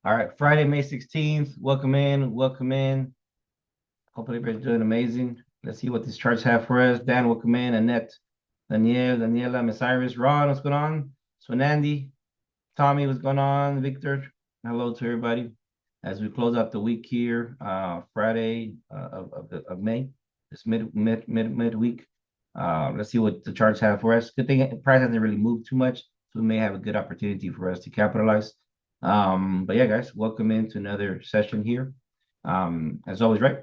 All right, Friday, May 16th. Welcome in. Welcome in. Hopefully, everybody's doing amazing. Let's see what these charts have for us. Dan, welcome in. Annette, Danielle, Daniela, Miss Iris, Ron, what's going on? Andy, Tommy, what's going on? Victor, hello to everybody. As we close out the week here, Friday of May, this midweek. Let's see what the charts have for us. Good thing price hasn't really moved too much, so we may have a good opportunity for us to capitalize. But yeah, guys, welcome into another session here. As always, right?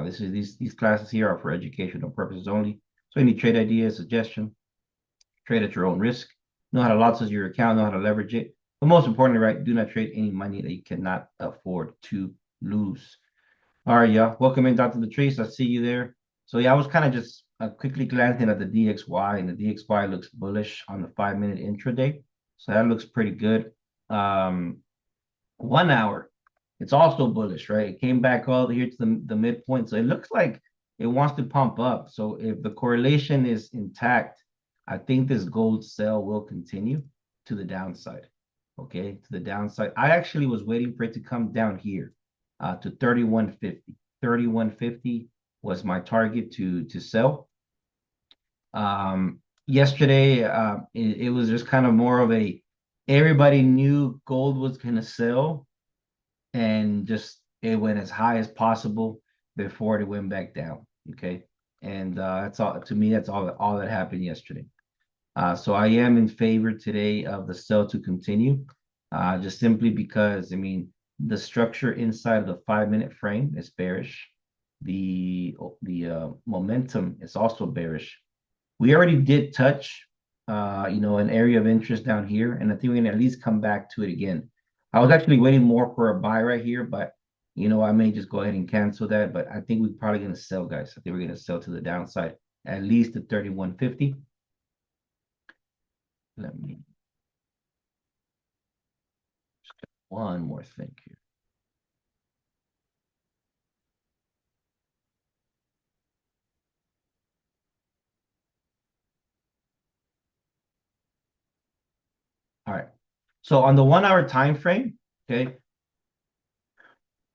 This is these classes here are for educational purposes only. So any trade ideas, suggestion, trade at your own risk. Know how to losses your account, know how to leverage it. But most importantly, right, do not trade any money that you cannot afford to lose. All right, y'all. Welcome in, Dr. Latrice. I see you there. So yeah, I was kind of just quickly glancing at the DXY, and the DXY looks bullish on the 5-minute intraday. So that looks pretty good. 1 hour, it's also bullish, right? It came back all here to the midpoint. So it looks like it wants to pump up. So if the correlation is intact, I think this gold sell will continue to the downside. Okay, to the downside. I actually was waiting for it to come down here to 31.50. 31.50 was my target to sell. Yesterday, it was just kind of more of a everybody knew gold was going to sell, and just it went as high as possible before it went back down. Okay, and that's all. To me, that's all that happened yesterday. So I am in favor today of the sell to continue, just simply because, I mean, the structure inside of the 5-minute frame is bearish. The momentum is also bearish. We already did touch, an area of interest down here, and I think we can at least come back to it again. I was actually waiting more for a buy right here, but I may just go ahead and cancel that. But I think we're probably going to sell, guys. I think we're going to sell to the downside, at least at 31.50. Let me just get one more thing here. All right. So on the 1 hour time frame, okay,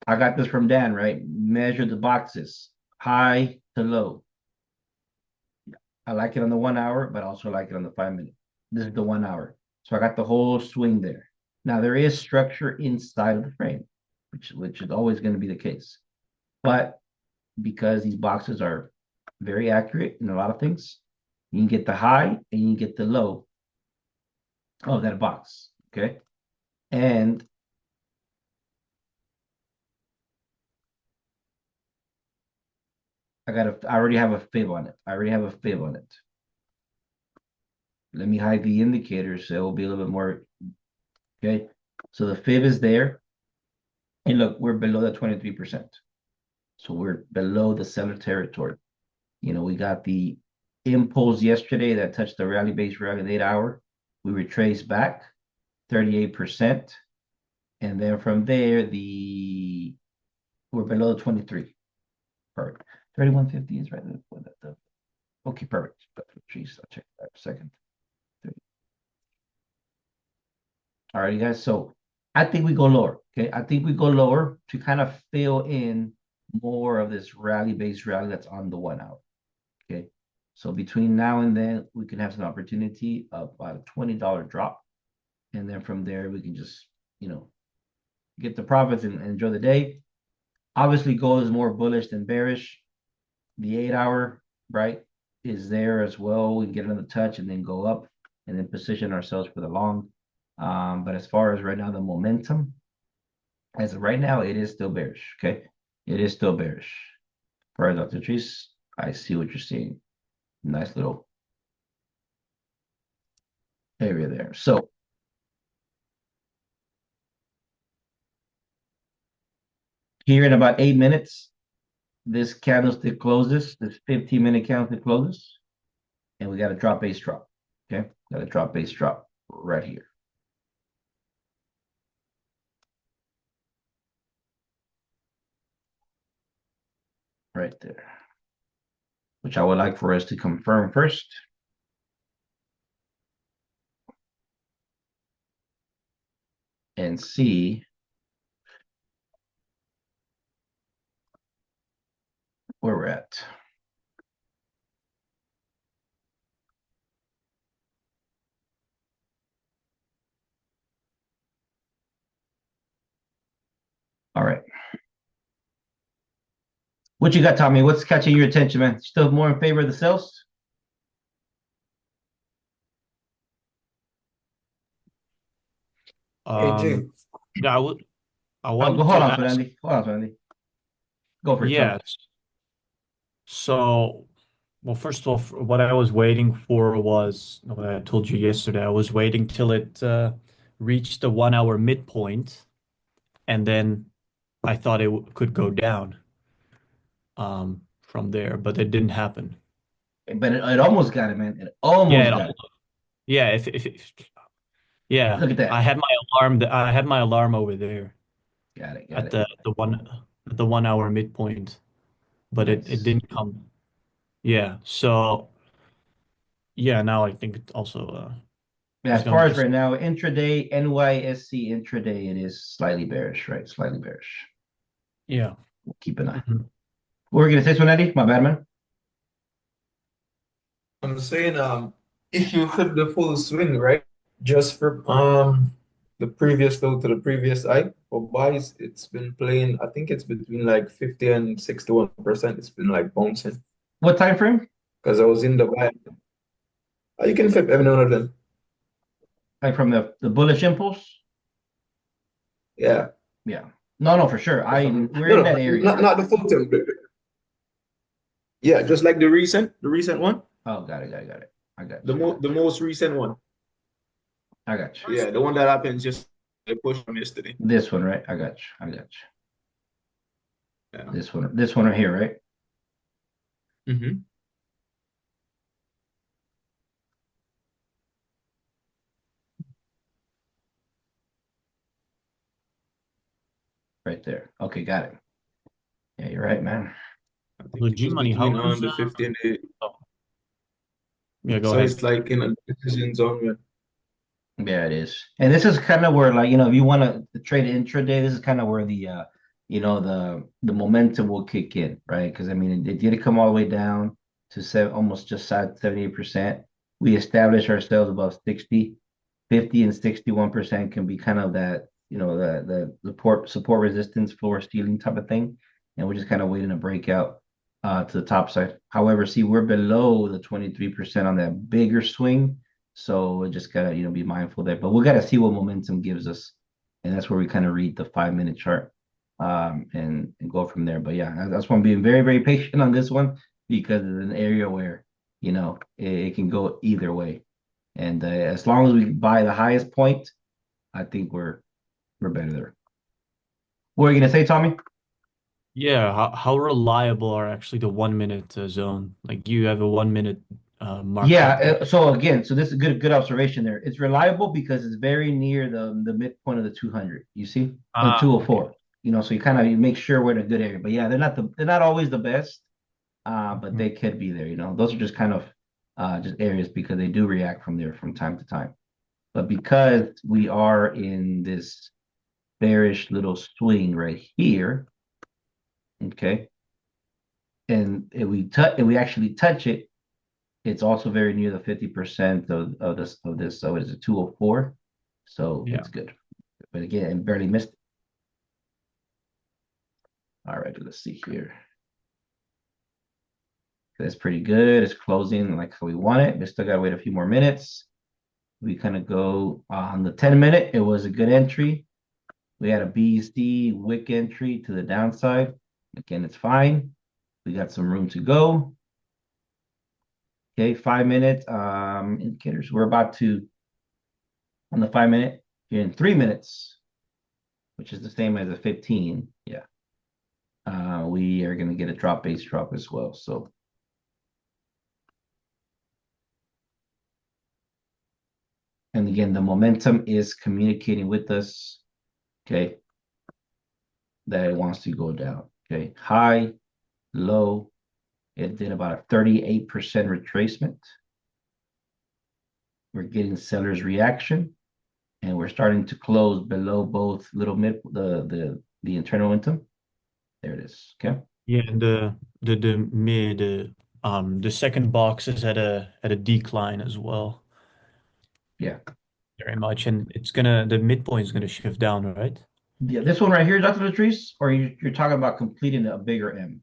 I got this from Dan, right? Measure the boxes, high to low. I like it on the 1 hour, but also like it on the 5-minute. This is the 1 hour. So I got the whole swing there. Now there is structure inside of the frame, which is always going to be the case. But because these boxes are very accurate in a lot of things, you can get the high and you can get the low of that box. Okay. And I already have a fib on it. I already have a fib on it. Let me hide the indicators so it will be a little bit more. Okay. So the fib is there. And look, we're below the 23%. So we're below the seller territory. We got the impulse yesterday that touched the rally base rally at 8 hour. We retraced back 38%. And then from there, we're below the 23. Perfect. 31.50 is right. Okay, perfect. Geez, I'll check that for a second. All right, guys. So I think we go lower. Okay. I think we go lower to kind of fill in more of this rally-based rally that's on the 1 hour. Okay. So between now and then, we can have some opportunity of about a $20 drop. And then from there, we can just, get the profits and enjoy the day. Obviously, gold is more bullish than bearish. The 8 hour, right, is there as well. We can get another touch and then go up and then position ourselves for the long. But as far as right now, the momentum, as of right now, it is still bearish. Okay. It is still bearish. All right, Dr. Treese, I see what you're seeing. Nice little area there. So here in about 8 minutes, this candlestick closes, this 15-minute candlestick closes, and we got a drop base drop. Okay. Got a drop base drop right here. Right there, which I would like for us to confirm first. And see where we're at. All right. What you got, Tommy? What's catching your attention, man? Still more in favor of the sales? Hey Jay, Um, yeah, I Oh, go wanted hold to on, ask, Fernandy. Hold on, Fernandy. Go for it, Tommy. yes. So, well, first of all, what I was waiting for was what I told you yesterday. I was waiting till it reached the 1 hour midpoint, and then I thought it could go down from there, but it didn't happen. But it almost got it, man. It Yeah, almost got it. yeah, yeah, Look at that. I had my alarm over there Got it. Got at it. the 1 hour midpoint, but it Nice. didn't come. Yeah, so yeah, now I think it also Yeah, is as going far to as just right now, intraday, NYSC intraday, it is slightly bearish, right? Slightly bearish. yeah. We'll keep an eye. Mhm. What were we gonna say, Fernandy? My bad, man. I'm saying if you hit the full swing, right? Just for the previous low to the previous high for buys, it's been playing, I think it's between like 50 and 61%. It's been like bouncing. What time frame? Because I was in the buy. You can flip every now and then. Like from the bullish impulse? Yeah. Yeah. No, for sure. From We're no in no that area, not right? not the full term. Yeah, just like the recent one. Oh, got it. I got The you. I got the most recent one. you. I got you. Yeah, the one that happens just the push from yesterday. This one, right? I got you. I got you. Yeah. This one right here, right? Mm-hmm. Right there. Okay, got it. Yeah, you're right, man. I So think it G was Money, how between was the 50 and the oh, yeah, go so ahead. it's like in a decision zone when Yeah, it is. And this is kind of where, like, if you want to trade intraday, this is kind of where the momentum will kick in, right? Because I mean, it did come all the way down to almost just side 78%. We established ourselves above 60, 50 and 61% can be kind of that, the support resistance floor stealing type of thing. And we're just kind of waiting to break out to the top side. However, see, we're below the 23% on that bigger swing. So we just gotta, be mindful there. But we gotta see what momentum gives us. And that's where we kind of read the 5 minute chart and go from there. But yeah, that's why I'm being very, very patient on this one because it's an area where, it can go either way. And as long as we buy the highest point, I think we're better there. What are you gonna say, Tommy? Yeah, how reliable are actually the 1 minute zone? Like you have a 1 minute marked up there. Yeah. So again, this is a good observation there. It's reliable because it's very near the midpoint of the 200. You see, or the Ah, okay. 204. So you make sure we're in a good area. But yeah, they're not always the best. But Mhm. they could be there. Those are just kind of just areas because they do react from there from time to time. But because we are in this bearish little swing right here, okay, and if we actually touch it, it's also very near the 50% of this. So it's a 204. So Yeah. it's good. But again, it barely missed it. All right, let's see here. That's pretty good. It's closing like how we want it. We still gotta wait a few more minutes. We kind of go on the 10 minute. It was a good entry. We had a BC wick entry to the downside. Again, it's fine. We got some room to go. Okay, 5 minute indicators. We're about to on the 5 minute. You're in 3 minutes, which is the same as a 15. Yeah. We are gonna get a drop base drop as well. So and again, the momentum is communicating with us, okay, that it wants to go down. Okay, high, low. It did about a 38% retracement. We're getting seller's reaction, and we're starting to close below both little mid the internal momentum. There it is. Okay. Yeah, and the second box is at a decline as well, Yeah. very much, and the midpoint is gonna shift down, right? Yeah, this one right here, Dr. Latrice, or you're talking about completing a bigger M?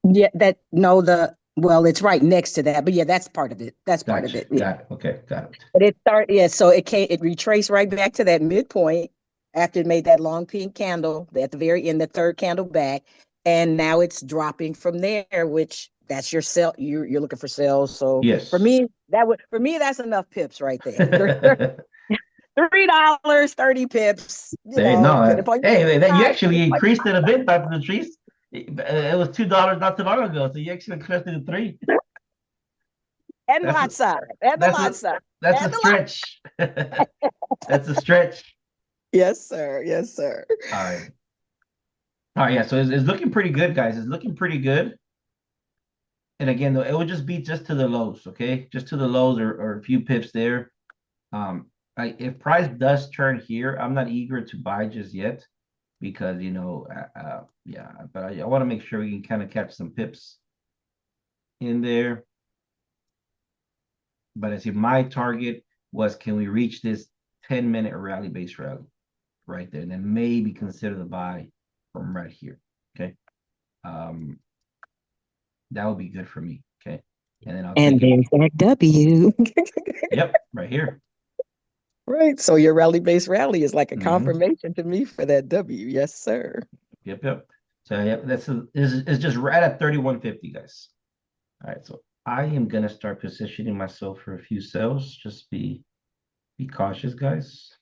Yeah, that no, the well, it's right next to that, but yeah, that's part of it. That's part of Gotcha. it. Yeah. Got it. Okay, got it. But it started, yeah, so it retraced right back to that midpoint after it made that long pink candle at the very end, the third candle back, and now it's dropping from there, which that's your sell. You're looking for sales. So for Yes. me, that's enough pips right there. $3, 30 pips. No, Depending upon hey, that you your actually increased it a bit, Dr. Latrice. It was $2 not too long ago, so you actually increased it to three. and the That's lot a size, and the that's lot a size, that's a and the lot. stretch. That's a stretch. Yes, sir. Yes, sir. All right. All right, yeah. So it's looking pretty good, guys. It's looking pretty good. And again, though, it would just be just to the lows, okay? Just to the lows or a few pips there. If price does turn here, I'm not eager to buy just yet because yeah. But I want to make sure we can kind of catch some pips in there. But I see my target was, can we reach this 10-minute rally base rally right there, and then maybe consider the buy from right here. Okay. That would be good for me. Okay. And then I'll And take it. there's that W. Yep, right here. Right. So your rally based rally is like a Mhm. confirmation to me for that W. Yes, sir. Yep. So yeah, is just right at 31.50, guys. All right, so I am gonna start positioning myself for a few sales. Just be cautious, guys.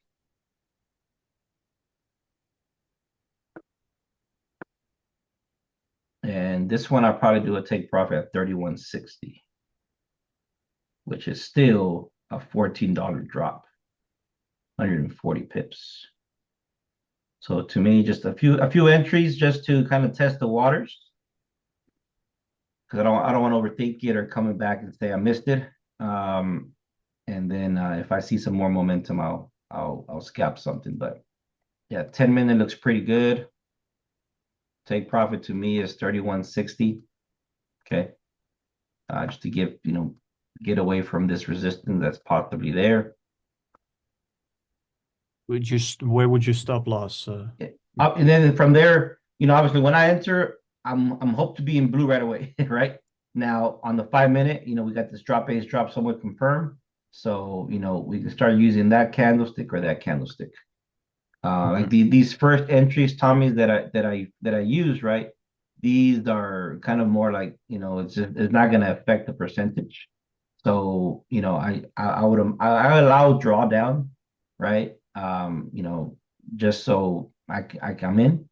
And this one I'll probably do a take profit at 31.60, which is still a $14 drop, 140 pips. So to me, just a few entries just to kind of test the waters, because I don't want to overthink it or coming back and say I missed it. And then if I see some more momentum, I'll scalp something. But yeah, 10-minute looks pretty good. Take profit to me is 31.60. Okay. Just to get away from this resistance that's possibly there. Where would you stop loss? Up and then from there, obviously when I enter, I'm hope to be in blue right away, right? Now on the 5-minute, we got this drop base drop somewhat confirmed. So, we can start using that candlestick or that candlestick. Like these first entries, Tommy, that I use, right? These are kind of more like, it's not gonna affect the percentage. So, I allow drawdown, right? Just so I come in,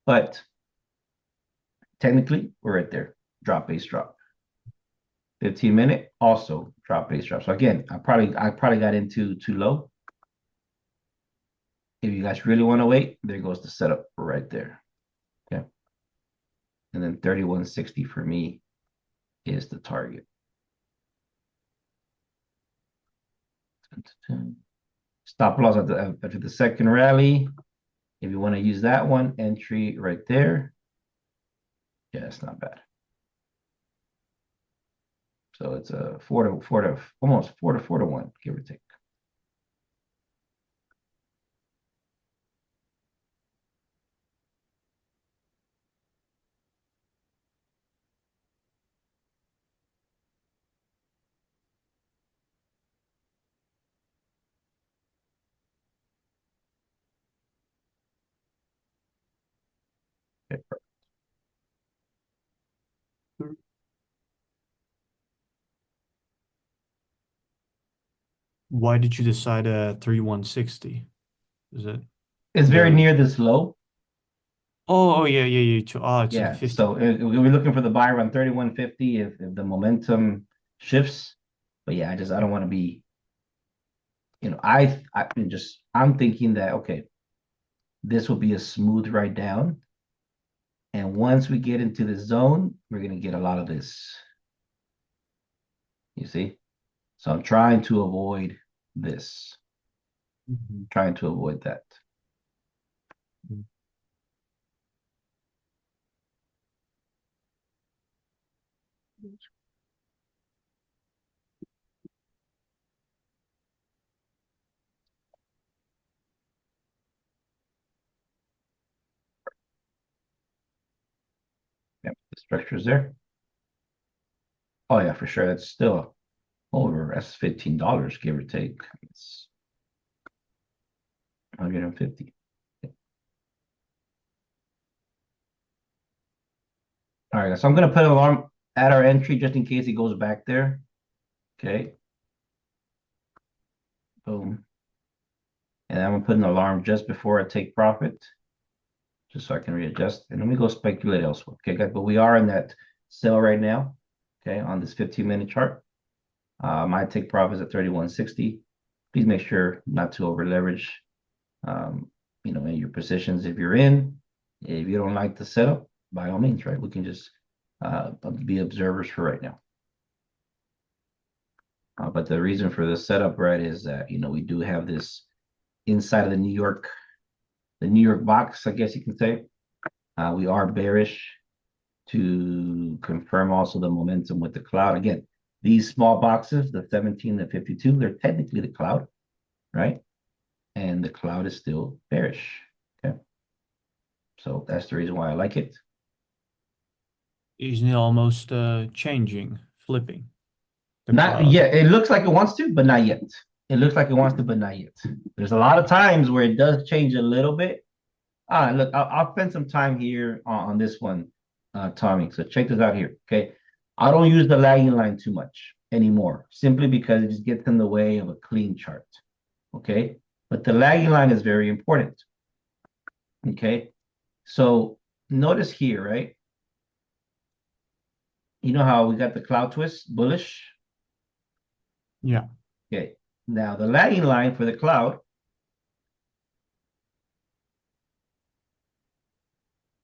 but technically we're right there. Drop base drop. 15-minute also drop base drop. So again, I probably got into too low. If you guys really want to wait, there goes the setup right there. Okay. And then 31.60 for me is the target. Stop loss after the second rally. If you want to use that one, entry right there. Yeah, it's not bad. So it's a almost 4 to 1, give or take. Okay. Why did you decide 3160? Is it It's very the near this low. Oh yeah, it's at Yeah. 50. So we're looking for the buy around 31.50 if the momentum shifts. But yeah, I don't want to be, I'm thinking that okay, this will be a smooth ride down. And once we get into the zone, we're gonna get a lot of this. You see? So I'm trying to avoid this. Trying to avoid that. The structure's there. Oh yeah, for sure. That's still over. That's $15, give or take. It's 150. All right, so I'm gonna put an alarm at our entry just in case it goes back there. Okay. Boom. And I'm gonna put an alarm just before I take profit, just so I can readjust. And then we go speculate elsewhere. Okay, guys, but we are in that sell right now. Okay, on this 15-minute chart. My take profit is at 31.60. Please make sure not to over leverage. In your positions if you're in. If you don't like the setup, by all means, right? We can just be observers for right now. But the reason for the setup, right, is that we do have this inside of the New York box, I guess you can say. We are bearish to confirm also the momentum with the cloud. Again, these small boxes, the 17, the 52, they're technically the cloud, right? And the cloud is still bearish. Okay. So that's the reason why I like it. Isn't it almost changing, flipping? The Not cloud. yet. It looks like it wants to, but not yet. It looks like it wants to, but not yet. There's a lot of times where it does change a little bit. Look, I'll spend some time here on this one, Tommy. So check this out here. Okay. I don't use the lagging line too much anymore, simply because it just gets in the way of a clean chart. Okay. But the lagging line is very important. Okay. So notice here, right? You know how we got the cloud twist bullish? Yeah. Okay. Now the lagging line for the cloud,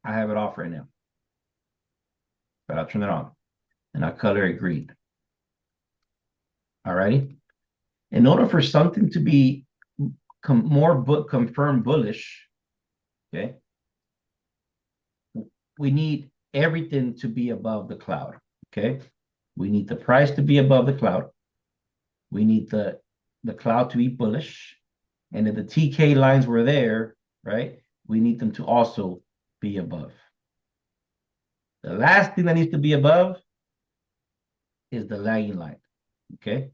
I have it off right now. But I'll turn it on and I'll color it green. All righty. In order for something to be confirmed bullish, okay, we need everything to be above the cloud. Okay. We need the price to be above the cloud. We need the cloud to be bullish. And if the TK lines were there, right, we need them to also be above. The last thing that needs to be above is the lagging line. Okay.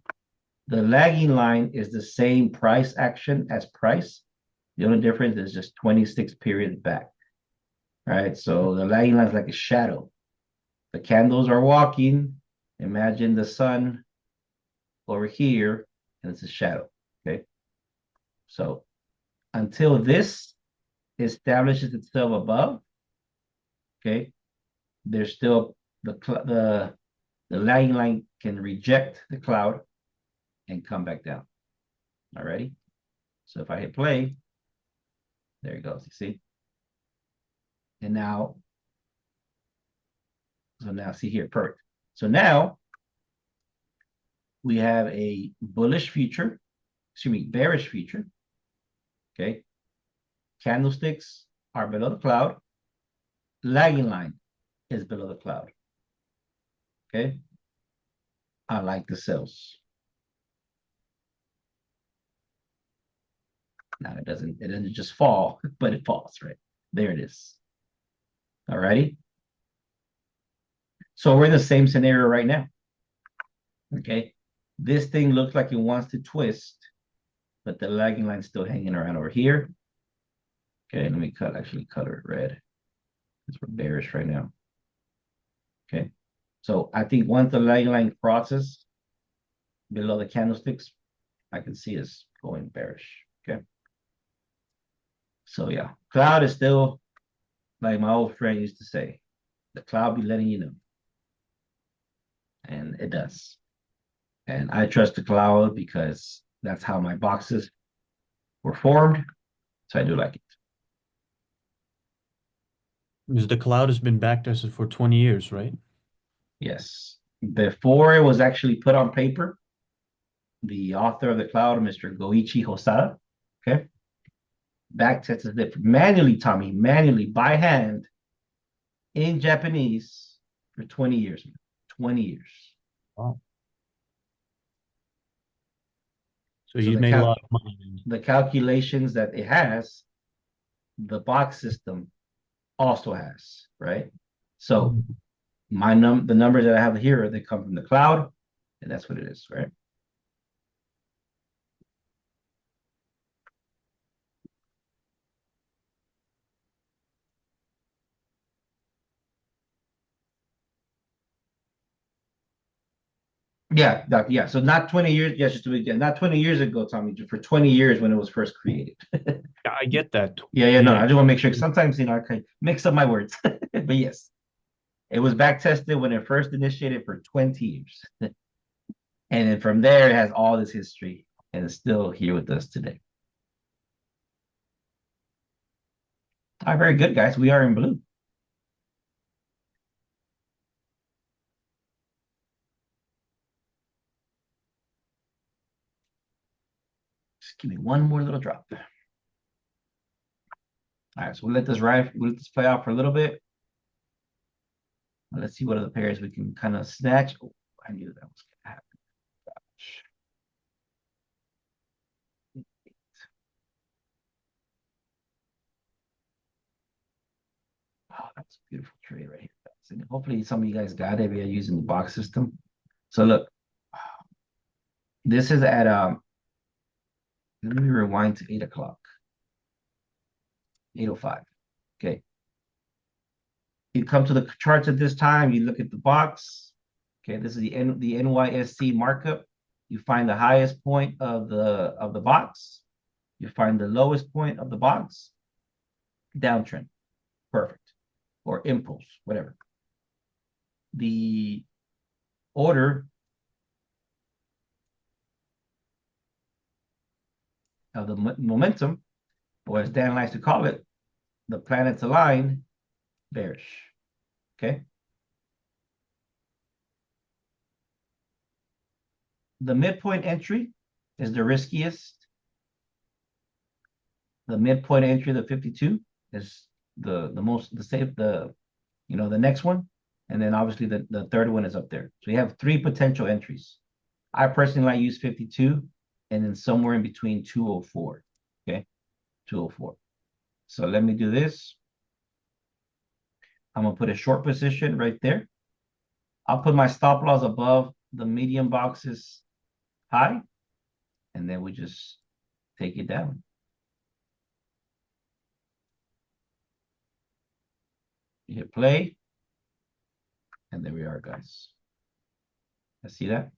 The lagging line is the same price action as price. The only difference is just 26 periods back. All right. So the lagging line is like a shadow. The candles are walking. Imagine the sun over here, and it's a shadow. Okay. So until this establishes itself above, okay, there's still the lagging line can reject the cloud and come back down. Alrighty. So if I hit play, there it goes. You see? And now, see here, perfect. So now we have a bearish future. Okay. Candlesticks are below the cloud. Lagging line is below the cloud. Okay. I like the sells. Now it doesn't just fall, but it falls, right? There it is. All righty. So we're in the same scenario right now. Okay. This thing looks like it wants to twist, but the lagging line's still hanging around over here. Okay, let me actually color it red because we're bearish right now. Okay. So I think once the lagging line crosses below the candlesticks, I can see us going bearish. Okay. So yeah, cloud is still, like my old friend used to say, the cloud be letting you know. And it does. And I trust the cloud because that's how my boxes were formed. So I do like it. Because the cloud has been backtested for 20 years, right? Yes. Before it was actually put on paper, the author of the cloud, Mr. Goichi Hosada, okay, backtested it manually, Tommy, manually by hand in Japanese for 20 years. 20 years. Wow. So you made a lot of money. The calculations that it has, the box system also has, right? So The numbers that I have here, they come from the cloud, and that's what it is, right? Yeah, yeah. So not 20 years. Yeah, just to be not 20 years ago, Tommy. For 20 years when it was first created. Yeah, I get that. Yeah. No, I just want to make sure. 'Cause sometimes I can mix up my words. But yes, it was back tested when it first initiated for 20 years, and then from there it has all this history, and it's still here with us today. All right, very good, guys. We are in blue. Just give me one more little drop. All right, so we'll let this ride. We'll let this play out for a little bit. Let's see what other pairs we can kind of snatch. Oh, I knew that was gonna happen. Gosh. Oh, that's a beautiful trade right here. And hopefully some of you guys got it via using the box system. So look, this is at let me rewind to 8 o'clock. 8:05. Okay. You come to the charts at this time, you look at the box. Okay, this is the NYSC markup. You find the highest point of the box. You find the lowest point of the box. Downtrend. Perfect. Or impulse, whatever. The order of the momentum, or as Dan likes to call it, the planets align, bearish. Okay. The midpoint entry is the riskiest. The midpoint entry, the 52, is the most the safe, the next one. And then obviously the third one is up there. So you have 3 potential entries. I personally like use 52 and then somewhere in between 204. Okay. 204. So let me do this. I'm gonna put a short position right there. I'll put my stop loss above the medium boxes high, and then we just take it down. You hit play, and there we are, guys. I see that.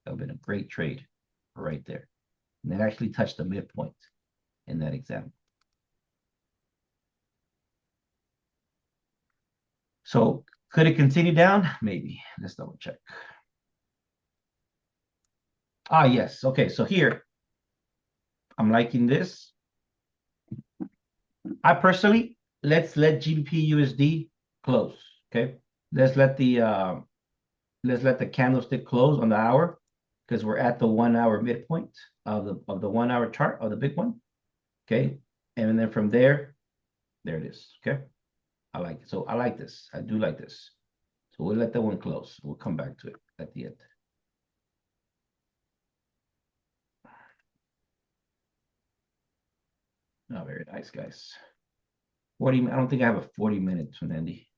That would have been a great trade right there. And it actually touched the midpoint in that example. So could it continue down? Maybe. Let's double check. Ah, yes. Okay, so here, I'm liking this. I personally, let's let GBP USD close. Okay. Let's let the candlestick close on the hour because we're at the 1 hour midpoint of the 1 hour chart of the big one. Okay. And then from there it is. Okay. I like it. So I like this. I do like this. So we'll let that one close. We'll come back to it at the end. Oh, very nice, guys. 40. I don't think I have a 40 minutes from Andy.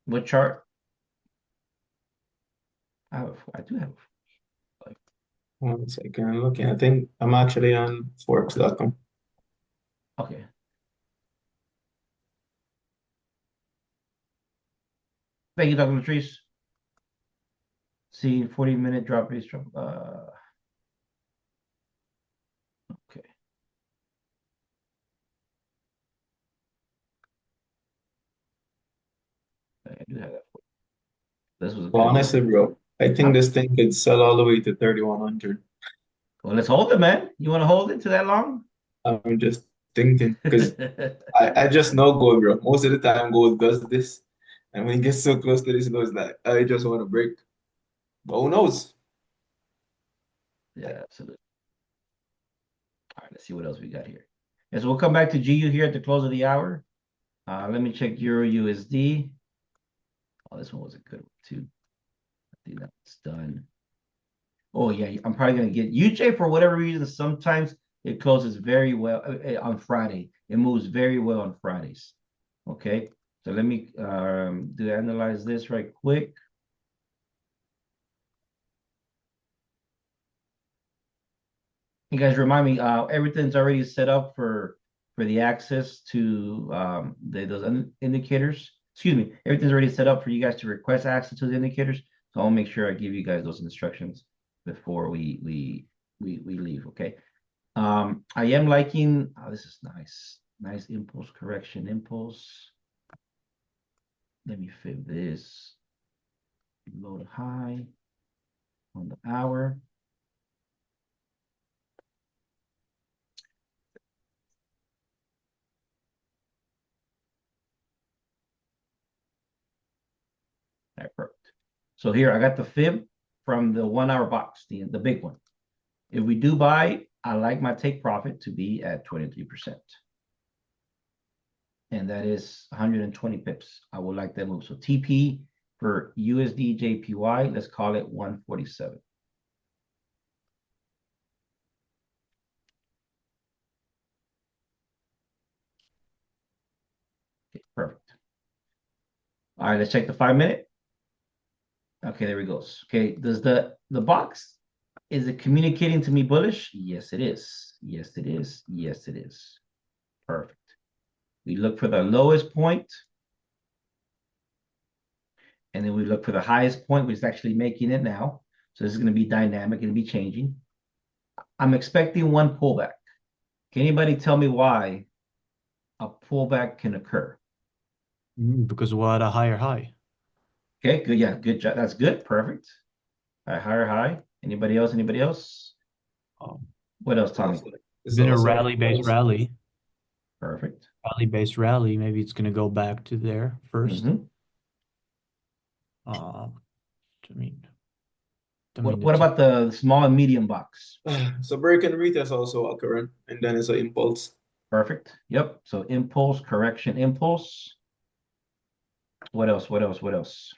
What chart? I do have. 1 second, I'm looking. I think I'm actually on Forex.com. Okay. Thank you, Dr. Latrice. See, 40-minute drop base drop. Okay. I do have that. This was a Well, good honestly, bro, I think this thing could sell all the way to 3,100. Well, let's hold it, man. You want to hold it to that long? I'm just thinking because I just know gold, bro. Most of the time, gold does this, and when it gets so close to this, it knows like I just want to break. But who knows? Yeah, absolutely. All right, let's see what else we got here. Yes, we'll come back to GU here at the close of the hour. Let me check Euro USD. Oh, this one was a good one too. I think that's done. Oh yeah, I'm probably gonna get UJ for whatever reason. Sometimes it closes very well on Friday. It moves very well on Fridays. Okay, so let me analyze this right quick. You guys remind me, everything's already set up for the access to those indicators. Excuse me, everything's already set up for you guys to request access to the indicators. So I'll make sure I give you guys those instructions before we leave. Okay. I am liking. Oh, this is nice. Nice impulse correction. Impulse. Let me fit this. Low to high on the hour. All right, perfect. So here I got the fib from the 1 hour box, the big one. If we do buy, I like my take profit to be at 23%. And that is 120 pips. I would like that move. So TP for USD JPY, let's call it 147. Okay, perfect. All right, let's check the 5-minute. Okay, there we go. Okay, does the box, is it communicating to me bullish? Yes, it is. Yes, it is. Yes, it is. Perfect. We look for the lowest point, and then we look for the highest point, which is actually making it now. So this is going to be dynamic, going to be changing. I'm expecting one pullback. Can anybody tell me why a pullback can occur? Because we're at a higher high. Okay, good. Yeah, good job. That's good. Perfect. All right, higher high. Anybody else? Anybody else? Um, What else, Tommy? It's Been a also rally-based rally. Perfect. Rally-based rally. Maybe it's going to go back to there first. Mhm. I mean, What about the small and medium box? So break and retest also occurring, and then it's an impulse. Perfect. Yep. So impulse, correction, impulse. What else? What else? What else?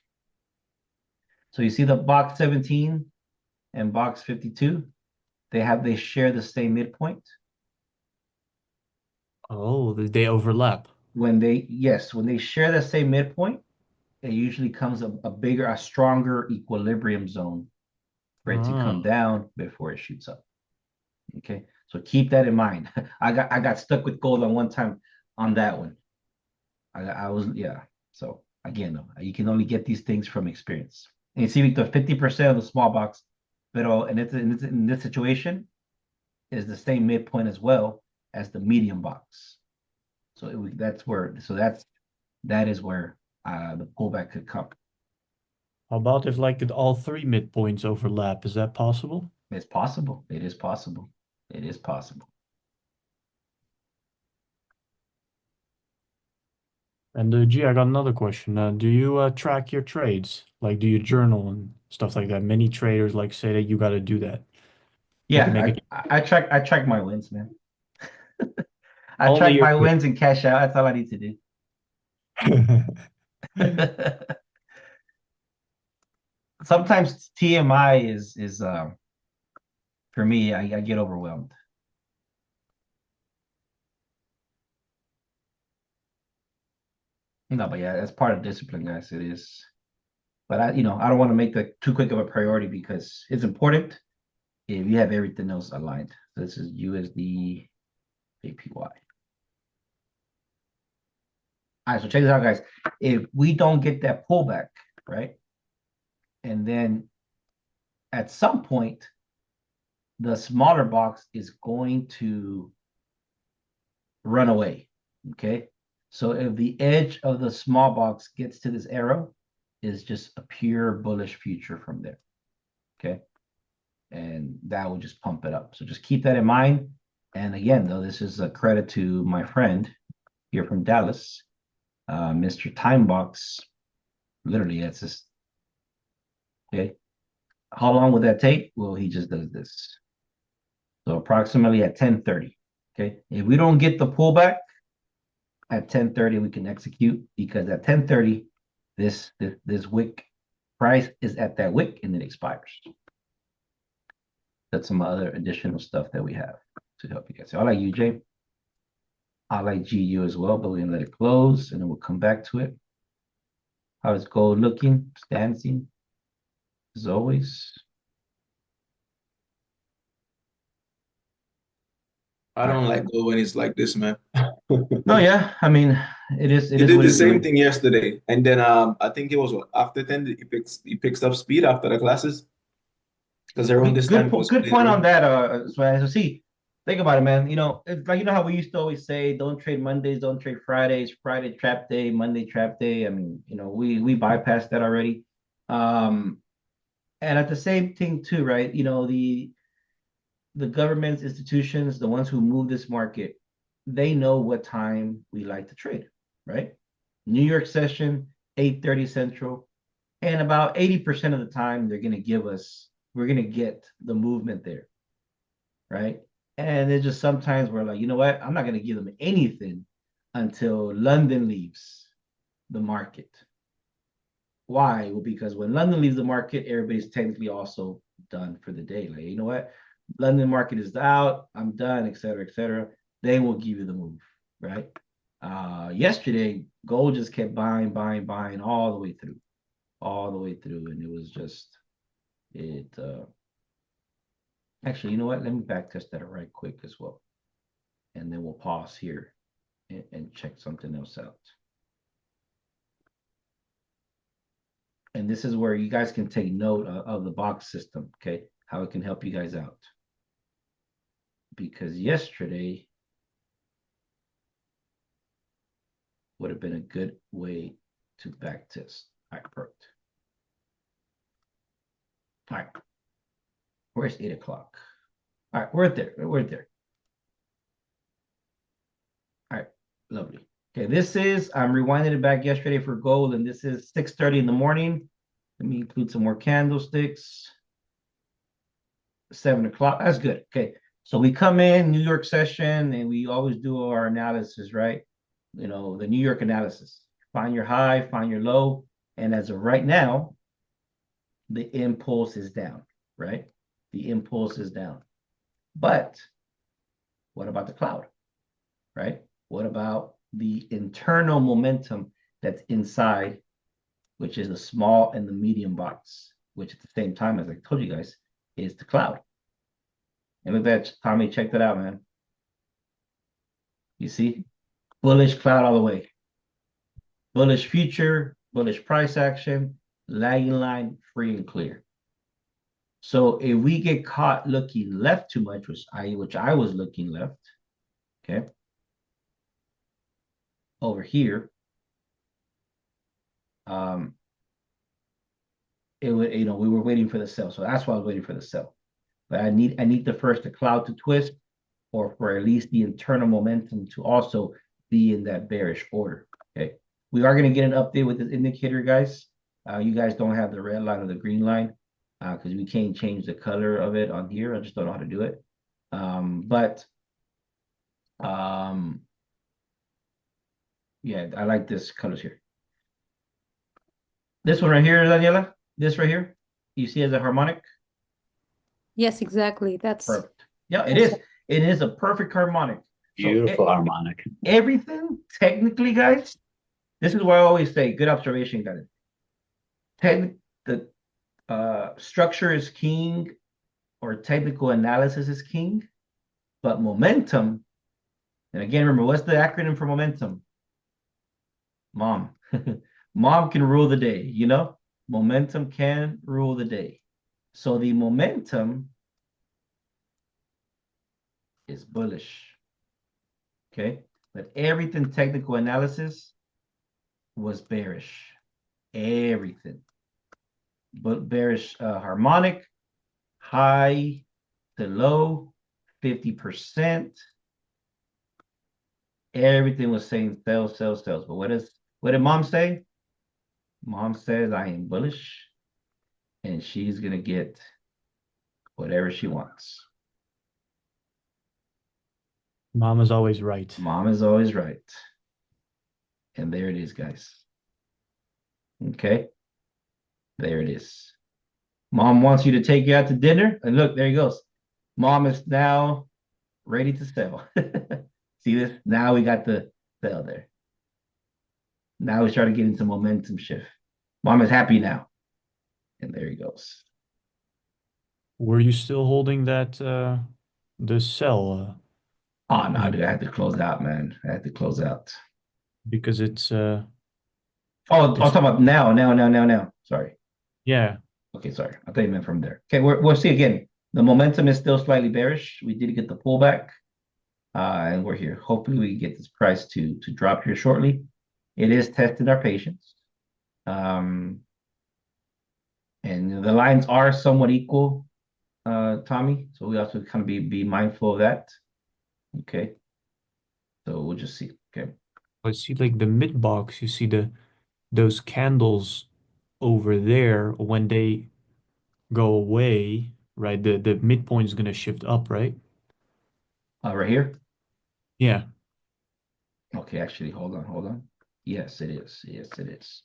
So you see the box 17 and box 52, they share the same midpoint. Oh, they overlap. When they share the same midpoint, it usually comes a stronger equilibrium zone for it to come down before it shoots up. Okay, so keep that in mind. I got stuck with gold on one time on that one. I was, yeah. So again, you can only get these things from experience. And you see, the 50% of the small box, but in this situation, is the same midpoint as well as the medium box. So that is where the pullback could come. How about if like all three midpoints overlap? Is that possible? It's possible. It is possible. It is possible. And G, I got another question. Do you track your trades? Like, do you journal and stuff like that? Many traders like say that you got to do that. You can Yeah, make I track my wins, man. I only track your my wins and cash out. That's all I need to do. Sometimes TMI is for me, I get overwhelmed. No, but yeah, that's part of discipline, guys. It is. But I don't want to make that too quick of a priority because it's important if you have everything else aligned. So this is USD JPY. All right, so check this out, guys. If we don't get that pullback, right? And then at some point, the smaller box is going to run away. Okay. So if the edge of the small box gets to this arrow, is just a pure bullish future from there. Okay. And that will just pump it up. So just keep that in mind. And again, though, this is a credit to my friend here from Dallas, Mr. Timebox. Literally, that's just okay. How long would that take? Well, he just does this. So approximately at 10:30. Okay. If we don't get the pullback at 10:30, we can execute because at 10:30, this wick price is at that wick and it expires. That's some other additional stuff that we have. to help you guys. I like UJ. I like GU as well, but we're gonna let it close and then we'll come back to it. How is gold looking? It's dancing as always. I don't like go when it's like this, man. No, yeah. I mean, it is He did what the it's same doing. thing yesterday, and then I think it was what, after 10 he picks up speed after the classes because around this time he was Good playing point on around. that. So see, think about it, man. It's like how we used to always say, don't trade Mondays, don't trade Fridays. Friday trap day, Monday trap day. I mean, we bypassed that already. Um, and at the same thing too, right? The governments, institutions, the ones who move this market, they know what time we like to trade, right? New York session, 8:30 Central, and about 80% of the time we're gonna get the movement there, right? And it's just sometimes we're like, you know what? I'm not gonna give them anything until London leaves the market. Why? Well, because when London leaves the market, everybody's technically also done for the day. Like, you know what? London market is out. I'm done, et cetera, et cetera. They will give you the move, right? Yesterday, gold just kept buying, buying, buying all the way through, and it was just it. Actually, you know what? Let me back test that right quick as well, and then we'll pause here and check something else out. And this is where you guys can take note of the box system, okay? How it can help you guys out. Because yesterday would have been a good way to back test. All right, perfect. All right. Where's 8 o'clock? All right, we're there. We're there. All right, lovely. Okay, I'm rewinding it back yesterday for gold, and this is 6:30 in the morning. Let me include some more candlesticks. 7 o'clock. That's good. Okay. So we come in New York session and we always do our analysis, right? The New York analysis. Find your high, find your low. And as of right now, the impulse is down, right? The impulse is down. But what about the cloud, right? What about the internal momentum that's inside, which is the small and the medium box, which at the same time, as I told you guys, is the cloud. And look at that, Tommy, check that out, man. You see? Bullish cloud all the way. Bullish future, bullish price action, lagging line, free and clear. So if we get caught looking left too much, which I was looking left, okay, over here, it would, we were waiting for the sell. So that's why I was waiting for the sell. But I need the cloud to twist, or for at least the internal momentum to also be in that bearish order. Okay. We are going to get an update with this indicator, guys. You guys don't have the red line or the green line because we can't change the color of it on here. I just don't know how to do it. Yeah, I like this colors here. This one right here, Daniela, this right here, you see as a harmonic? Yes, exactly. That's perfect. Yeah, it is. It is a perfect harmonic. Beautiful harmonic. Everything, technically, guys, this is why I always say, good observation, guys. The structure is king, or technical analysis is king, but momentum, and again, remember, what's the acronym for momentum? Mom. Mom can rule the day, Momentum can rule the day. So the momentum is bullish. Okay. But everything technical analysis was bearish. Everything. But bearish harmonic, high to low, 50%. Everything was saying sell, sell, sells. But what did mom say? Mom says I am bullish and she's gonna get whatever she wants. Mom is always right. Mom is always right. And there it is, guys. Okay. There it is. Mom wants you to take you out to dinner. And look, there he goes. Mom is now ready to sell. See this? Now we got the sell there. Now we start to get into momentum shift. Mom is happy now. And there he goes. Were you still holding that the sell Oh no, dude, I had to close out, man. I had to close out. because it's Oh, I'll it's talk about now. Sorry. yeah. Okay, sorry. I thought you meant from there. Okay, we'll see again. The momentum is still slightly bearish. We did get the pullback, and we're here. Hopefully, we get this price to drop here shortly. It is testing our patience, and the lines are somewhat equal, Tommy. So we also kind of be mindful of that. Okay, so we'll just see. Okay, I see like the mid box, you see those candles over there when they go away, right? The midpoint is gonna shift up, right? right here. Yeah. Okay, actually, hold on. Yes, it is. Yes, it is.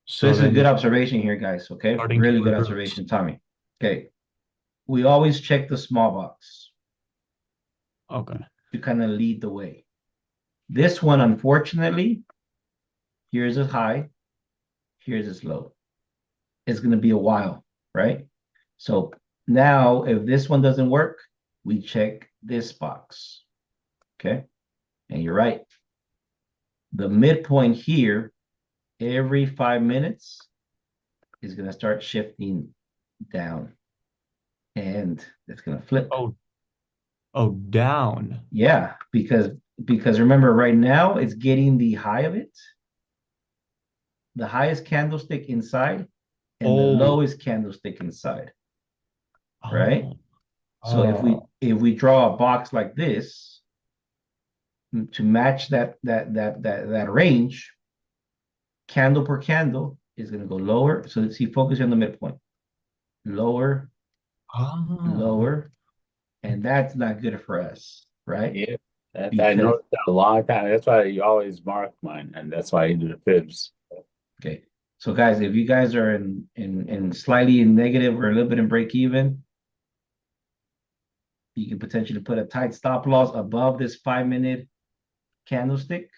So So this is a then good it's observation here, guys. Okay, starting to really good reverse. observation, Tommy. Okay, we always check the small box Okay. to kind of lead the way. This one, unfortunately, here's a high, here's its low. It's going to be a while, right? So now, if this one doesn't work, we check this box. Okay, and you're right. The midpoint here, every 5 minutes, is going to start shifting down, and it's going to flip. Oh, down. Yeah, because remember, right now it's getting the high of it, the highest candlestick inside, and the Oh, lowest candlestick inside, right? oh, So if we draw a box like this to match that range, candle per candle is going to go lower. So let's see, focus on the midpoint, lower, oh. lower, and that's not good for us, right? Yeah, I Because noticed that a long time. That's why you always mark mine, and that's why you do the fibs. okay, so guys, if you guys are in slightly in negative or a little bit in break even, you can potentially put a tight stop loss above this 5 minute candlestick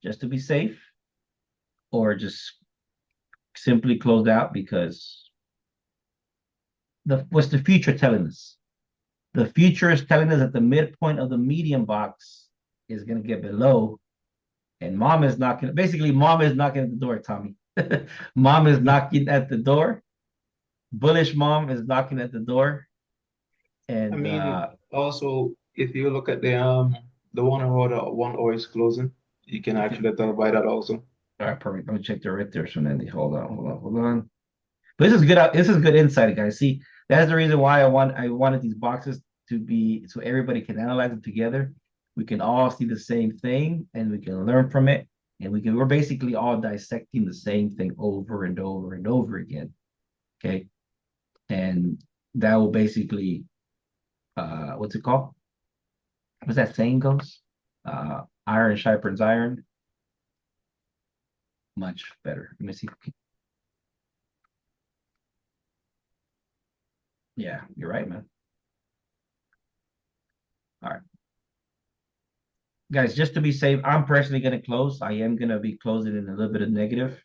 just to be safe, or just simply close out because what's the future telling us? The future is telling us that the midpoint of the medium box is going to get below, and mom is knocking at the door, Tommy. Mom is knocking at the door. Bullish mom is knocking at the door. I And mean, also, if you look at the 1 hour, the 1 hour is closing, you can actually tell by that also. all right, perfect. Let me check the right there, so Nandy. Hold on. But this is good. This is good insight, guys. See, that's the reason why I wanted these boxes to be so everybody can analyze it together. We can all see the same thing, and we can learn from it. And we're basically all dissecting the same thing over and over and over again. Okay, and that will basically, what's it called? What's that saying goes? Iron sharpens iron. Much better. Let me see. Yeah, you're right, man. All right. Guys, just to be safe, I'm personally going to close. I am going to be closing in a little bit of negative.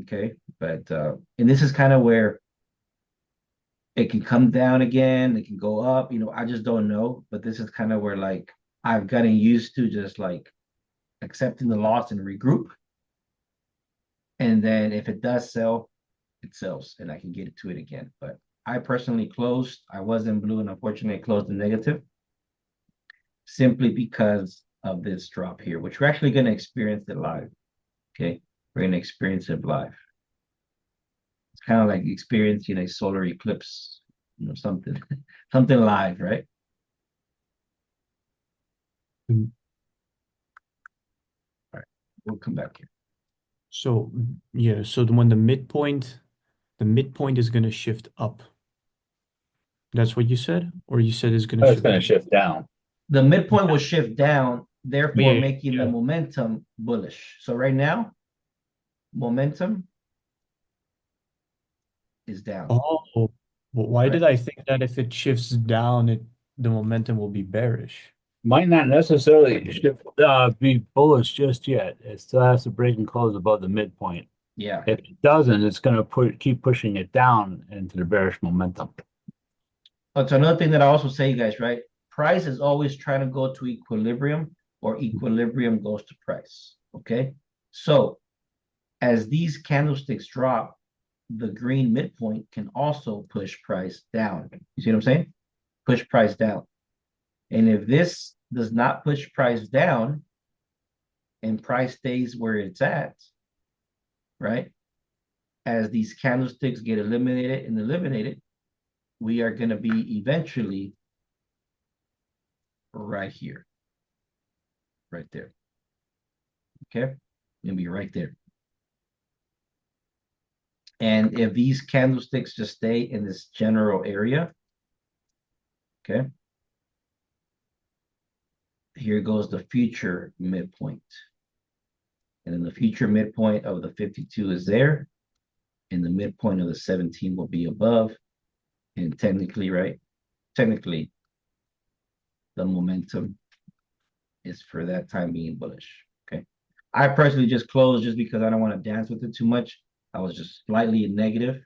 Okay. But, and this is kind of where it can come down again. It can go up. I just don't know. But this is kind of where, like, I've gotten used to just like accepting the loss and regroup. And then if it does sell, it sells and I can get to it again. But I personally closed. I was in blue and unfortunately closed in negative simply because of this drop here, which we're actually going to experience it live. Okay. We're going to experience it live. It's kind of like experiencing a solar eclipse, something, something live, right? Mm. All right. We'll come back here. So yeah, so when the midpoint is gonna shift up. That's what you said? Or you said it's gonna Oh, it's shift going to up? shift down. The midpoint will shift down, therefore Yeah, making the yeah. momentum bullish. So right now, momentum is down, Oh, well, why right? did I think that if it shifts down, the momentum will be bearish. Might not necessarily be bullish just yet. It still has to break and close above the midpoint. Yeah. If it doesn't, it's going to keep pushing it down into the bearish momentum. That's another thing that I also say, guys, right? Price is always trying to go to equilibrium, or equilibrium goes to price. Okay. So as these candlesticks drop, the green midpoint can also push price down. You see what I'm saying? Push price down. And if this does not push price down and price stays where it's at, right? As these candlesticks get eliminated, we are going to be eventually right here, right there. Okay, gonna be right there. And if these candlesticks just stay in this general area, okay, here goes the future midpoint. And then the future midpoint of the 52 is there, and the midpoint of the 17 will be above. And technically, right? Technically, the momentum is for that time being bullish. Okay. I personally just closed just because I don't want to dance with it too much. I was just slightly negative.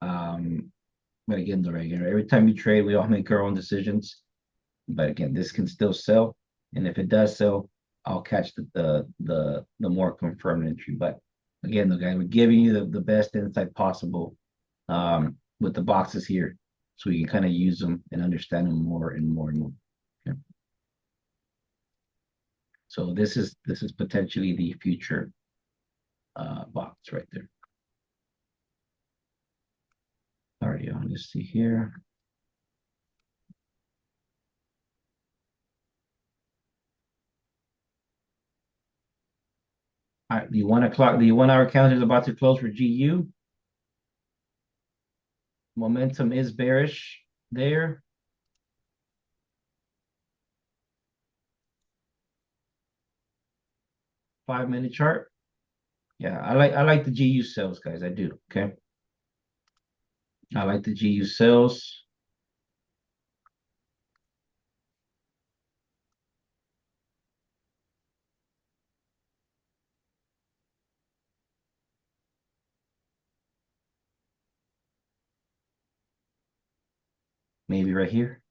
But again, the regular, every time you trade, we all make our own decisions. But again, this can still sell. And if it does sell, I'll catch the more confirmed entry. But again, the guys, we're giving you the best insight possible with the boxes here, so you can kind of use them and understand them more and more and more. Okay. So this is potentially the future box right there. Alrighty, let's see here. All right, the 1 o'clock, the 1 hour counter is about to close for GU. Momentum is bearish there. Five-minute chart. Yeah, I like the GU sales, guys. I do. Okay. I like the GU sales. Maybe right here.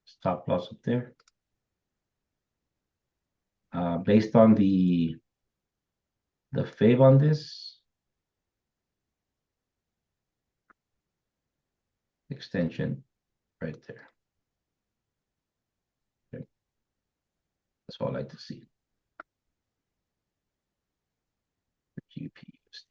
Stop loss up there. Based on the fave on this extension right there. Okay. That's what I like to see. GPUs.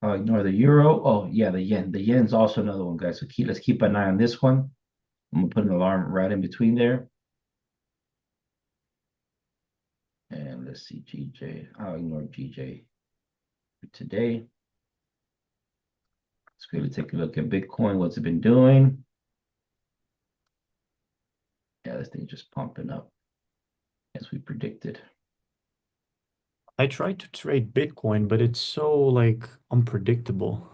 Ignore the euro. Oh yeah, the yen. The yen's also another one, guys. So let's keep an eye on this one. I'm gonna put an alarm right in between there. And let's see, GJ. I'll ignore GJ for today. Let's quickly take a look at Bitcoin. What's it been doing? Yeah, this thing just pumping up as we predicted. I tried to trade Bitcoin, but it's so like unpredictable.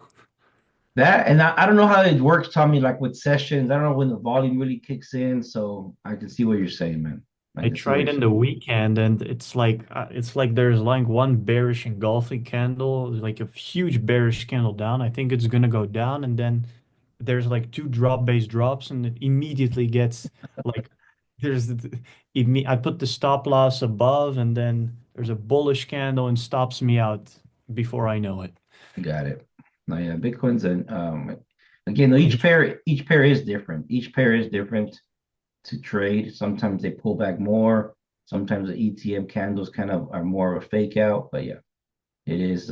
That, and I don't know how it works, Tommy, like with sessions. I don't know when the volume really kicks in. So I can see what you're saying, man. I can see what tried you're in the saying. weekend, and it's like there's like one bearish engulfing candle, like a huge bearish candle down. I think it's gonna go down, and then there's like two drop-based drops, and it immediately gets like I put the stop loss above, and then there's a bullish candle and stops me out before I know it. Got it. Now, yeah, Bitcoin's an again, each pair is different. Each pair is different to trade. Sometimes they pull back more. Sometimes the ETM candles kind of are more of a fake out. But yeah, it is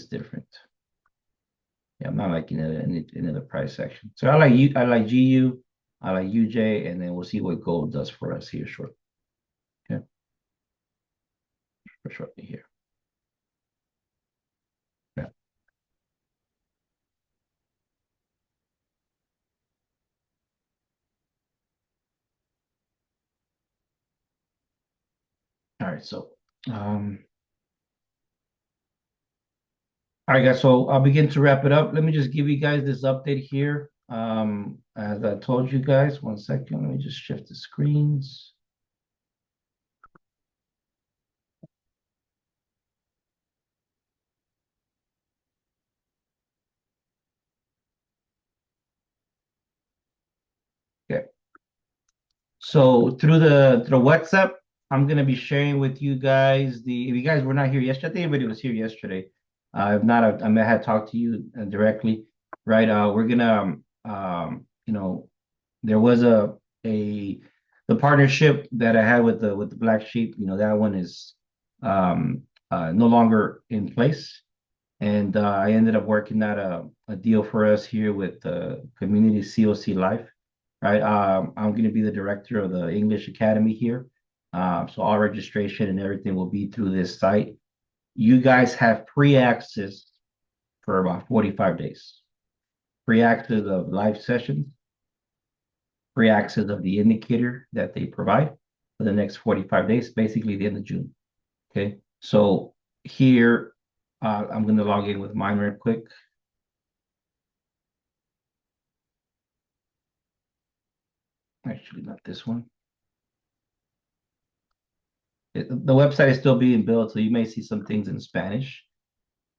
different. Yeah, I'm not liking it in the price section. So I like GU, I like UJ, and then we'll see what gold does for us here shortly. Okay. For shortly here. Yeah. All right, so all right, guys. So I'll begin to wrap it up. Let me just give you guys this update here. As I told you guys, 1 second. Let me just shift the screens. Okay. So through WhatsApp, I'm gonna be sharing with you guys if you guys were not here yesterday, I think everybody was here yesterday. If not, I may have talked to you directly, right? We're gonna there was a the partnership that I had with the Black Sheep, that one is no longer in place. And I ended up working out a deal for us here with the community COC Life, right? I'm going to be the director of the English Academy here. So all registration and everything will be through this site. You guys have pre-access for about 45 days. Pre-access of live sessions, pre-access of the indicator that they provide for the next 45 days, basically the end of June. Okay, so here I'm going to log in with mine real quick. Actually, not this one. The website is still being built, so you may see some things in Spanish.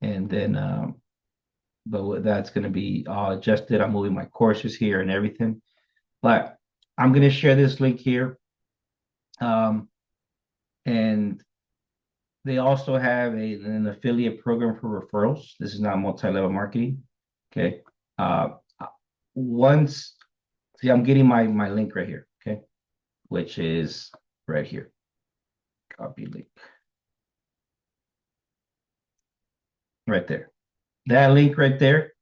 And then, but that's going to be all adjusted. I'm moving my courses here and everything. But I'm going to share this link here. And they also have an affiliate program for referrals. This is not multi-level marketing. Okay. Once, see, I'm getting my link right here. Okay. Which is right here. Copy link. Right there. That link right there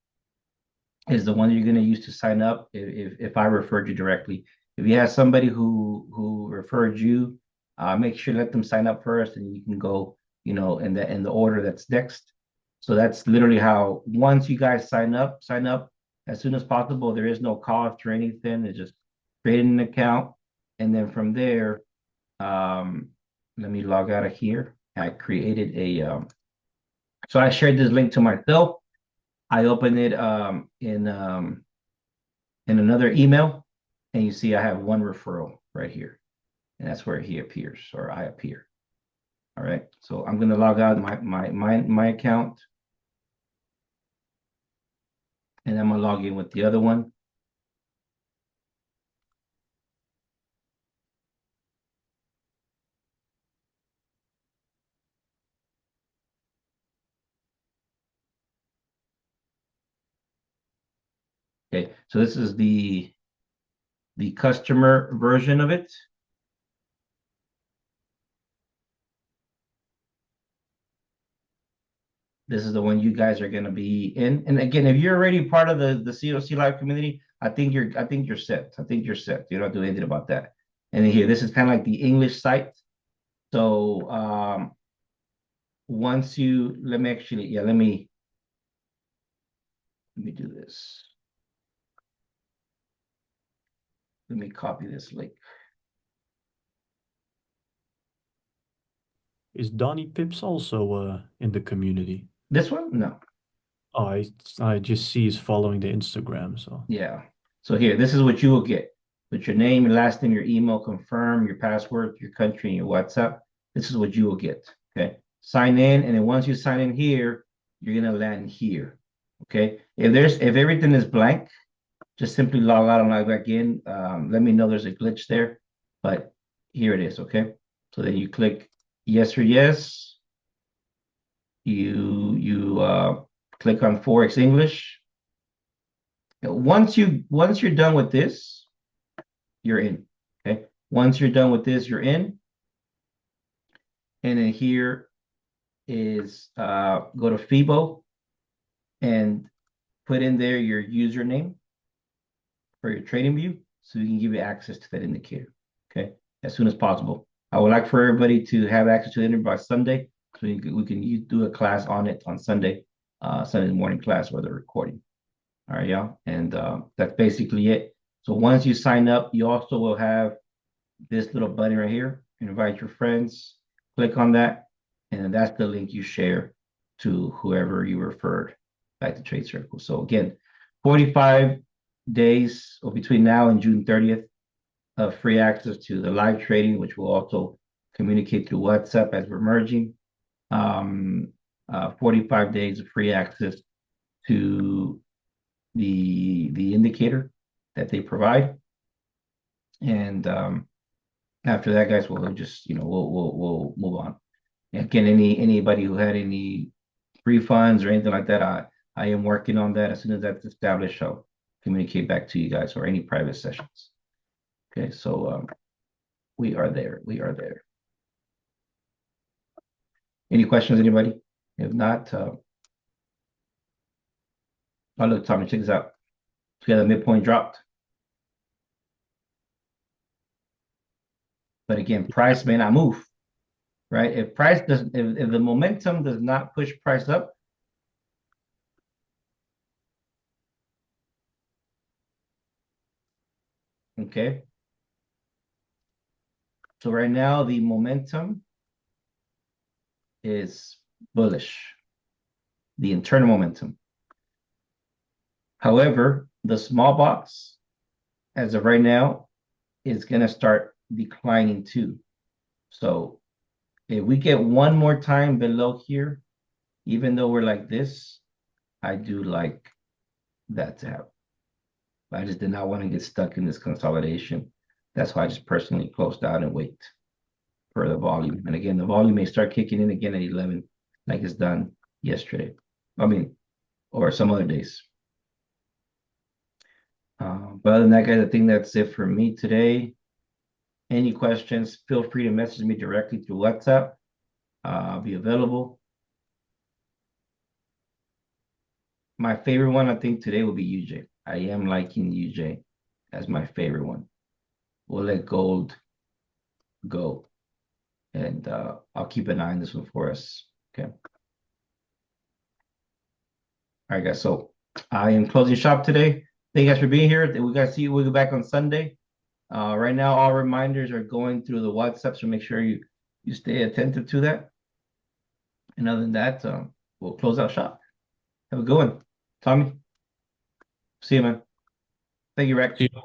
is the one you're going to use to sign up if I referred you directly. If you have somebody who referred you, make sure let them sign up first, and you can go, in the order that's next. So that's literally how once you guys sign up as soon as possible. There is no cost or anything. It's just creating an account, and then from there, let me log out of here. I created so I shared this link to myself. I open it in another email, and you see I have one referral right here, and that's where he appears, or I appear. All right, so I'm going to log out my account, and I'm going to log in with the other one. Okay, so this is the customer version of it. This is the one you guys are going to be in. And again, if you're already part of the COC Live community, I think you're set. I think you're set. You don't have to do anything about that. And then here, this is kind of like the English site. So once you let me do this. Let me copy this link. Is Donnie Pips also in the community? This one? No. Oh, I just see he's following the Instagram, so. Yeah. So here, this is what you will get. With your name, your last name, your email, confirm your password, your country, and your WhatsApp. This is what you will get. Okay. Sign in, and then once you sign in here, you're gonna land here. Okay. If everything is blank, just simply log out and log back in. Let me know there's a glitch there, but here it is. Okay. So then you click yes or yes. You click on Forex English. Once you're done with this, you're in. Okay. Once you're done with this, you're in. And then here is go to FIBO and put in there your username for your trading view, so we can give you access to that indicator. Okay, as soon as possible. I would like for everybody to have access to the indicator by Sunday, so we can do a class on it on Sunday, Sunday morning class or the recording. All right, y'all, and that's basically it. So once you sign up, you also will have this little button right here. Invite your friends. Click on that, and then that's the link you share to whoever you referred back to Trade Circle. So again, 45 days or between now and June 30th of free access to the live trading, which will also communicate through WhatsApp as we're merging. 45 days of free access to the indicator that they provide. And after that, guys, we'll just we'll move on. And again, anybody who had any refunds or anything like that, I am working on that. As soon as that's established, I'll communicate back to you guys, or any private sessions. Okay, so we are there. We are there. Any questions, anybody? If not, oh look, Tommy, check this out. We got the midpoint dropped. But again, price may not move, right? If the momentum does not push price up, okay. So right now the momentum is bullish, the internal momentum. However, the small box, as of right now, is going to start declining too. So if we get one more time below here, even though we're like this, I do like that to happen. I just did not want to get stuck in this consolidation. That's why I just personally closed out and wait for the volume. And again, the volume may start kicking in again at 11, like it's done yesterday. Or some other days. But other than that, guys, I think that's it for me today. Any questions, feel free to message me directly through WhatsApp. I'll be available. My favorite one, I think, today will be UJ. I am liking UJ as my favorite one. We'll let gold go. And I'll keep an eye on this one for us. Okay. All right, guys. So I am closing shop today. Thank you guys for being here. We got to see you. We'll be back on Sunday. Right now, all reminders are going through the WhatsApp, so make sure you stay attentive to that. And other than that, we'll close out shop. Have a good one. Tommy, see you, man. Thank you, Rex. See you.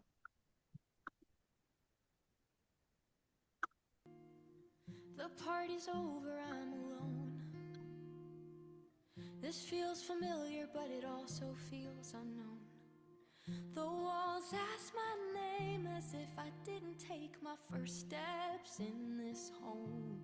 The party's over, I'm alone. This feels familiar, but it also feels unknown. The walls ask my name as if I didn't take my first steps in this home.